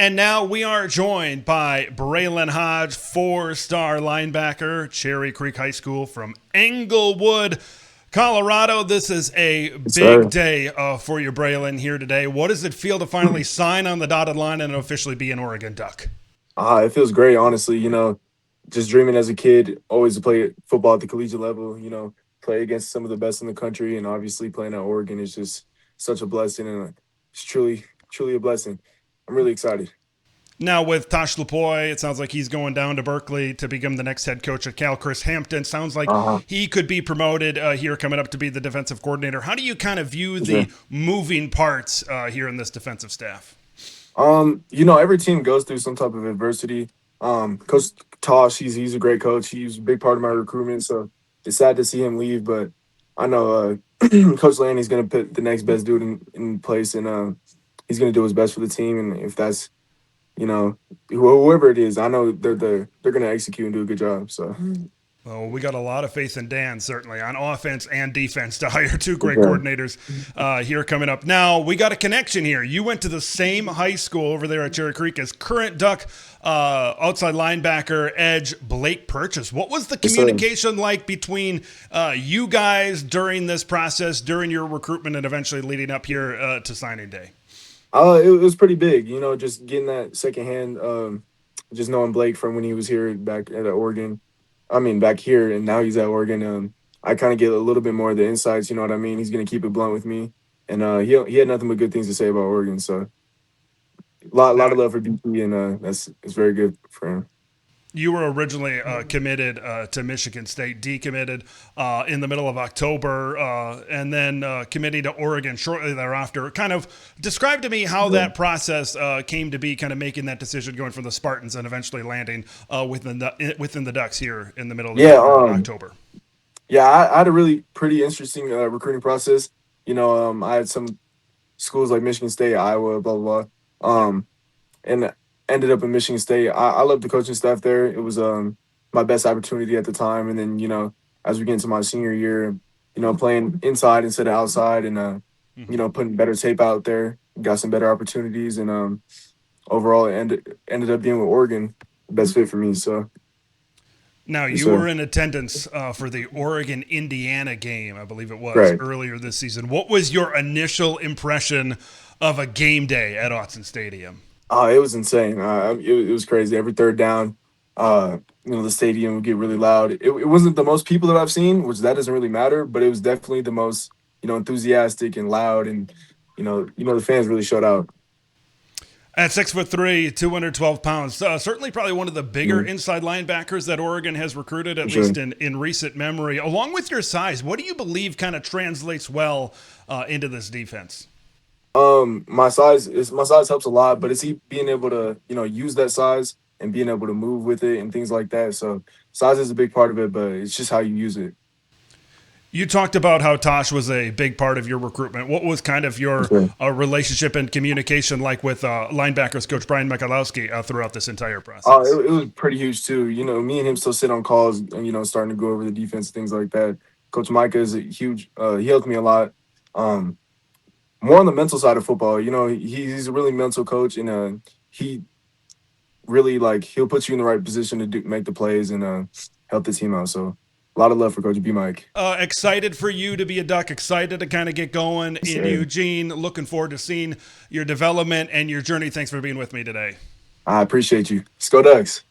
And now we are joined by Braylon Hodge, four-star linebacker, Cherry Creek High School from Englewood, Colorado. This is a Yes, big sir. day for you, Braylon, here today. What does it feel to finally sign on the dotted line and officially be an Oregon Duck? It feels great, honestly. Just dreaming as a kid, always to play football at the collegiate level. Play against some of the best in the country, and obviously playing at Oregon is just such a blessing, and it's truly, truly a blessing. I'm really excited. Now with Tosh Lupoi, it sounds like he's going down to Berkeley to become the next head coach at Cal. Chris Hampton sounds like Uh huh. he could be promoted here coming up to be the defensive coordinator. How do you kind of view Sure. the moving parts here in this defensive staff? Every team goes through some type of adversity. Coach Tosh, he's a great coach. He's a big part of my recruitment, so it's sad to see him leave. But I know Coach Laney's going to put the next best dude in place, and he's going to do his best for the team. And if that's whoever it is, I know they're going to execute and do a good job. So Well, we got a lot of faith in Dan, certainly, on offense and defense to hire two great yeah, coordinators here coming up. Now, we got a connection here. You went to the same high school over there at Cherry Creek as current Duck outside linebacker edge Blake Purchase. What was the yes, sir. communication like between you guys during this process, during your recruitment, and eventually leading up here to signing day? It was pretty big. Just getting that secondhand, just knowing Blake from when he was here back at Oregon. I mean, back here, and now he's at Oregon. I kind of get a little bit more of the insights. You know what I mean? He's gonna keep it blunt with me, and he had nothing but good things to say about Oregon. So lot Now, of love for BP, and that's it's very good for him. you were originally committed to Michigan State, decommitted in the middle of October, and then committing to Oregon shortly thereafter. Kind of describe to me how Yeah. that process came to be, kind of making that decision, going from the Spartans and eventually landing within the Ducks here in the middle of Yeah. October. Yeah. I had a really pretty interesting recruiting process. I had some schools like Michigan State, Iowa, blah blah blah. Yeah. And ended up in Michigan State. I loved the coaching staff there. It was my best opportunity at the time. And then as we get into my senior year, playing inside instead of outside, and Mm-hmm. putting better tape out there, got some better opportunities, and overall it ended up being with Oregon, the best fit for me. So Now, yes, you sir. were in attendance for the Oregon Indiana game, I believe it was, Right. earlier this season. What was your initial impression of a game day at Autzen Stadium? Oh, it was insane. It was crazy. Every third down, the stadium would get really loud. It wasn't the most people that I've seen, which that doesn't really matter, but it was definitely the most, enthusiastic and loud, and the fans really showed out. At 6'3", 212 pounds, certainly probably one of the bigger Mhm, inside linebackers that Oregon has recruited, for at sure. least in recent memory. Along with your size, what do you believe kind of translates well into this defense? My size helps a lot, but it's being able to, use that size and being able to move with it and things like that. So size is a big part of it, but it's just how you use it. You talked about how Tosh was a big part of your recruitment. What was kind of For your sure. relationship and communication like with linebackers coach Brian Michalowski throughout this entire Oh, process? it was pretty huge too. Me and him still sit on calls, and starting to go over the defense, things like that. Coach Micah is a huge. He helped me a lot. Um, More on the mental side of football. He's a really mental coach, and he really like he'll put you in the right position to make the plays and help the team out. So a lot of love for Coach B Mike. Excited for you to be a Duck, excited to kind of get going Yes, in sir. Eugene. Looking forward to seeing your development and your journey. Thanks for being with me today. I appreciate you. Let's go Ducks.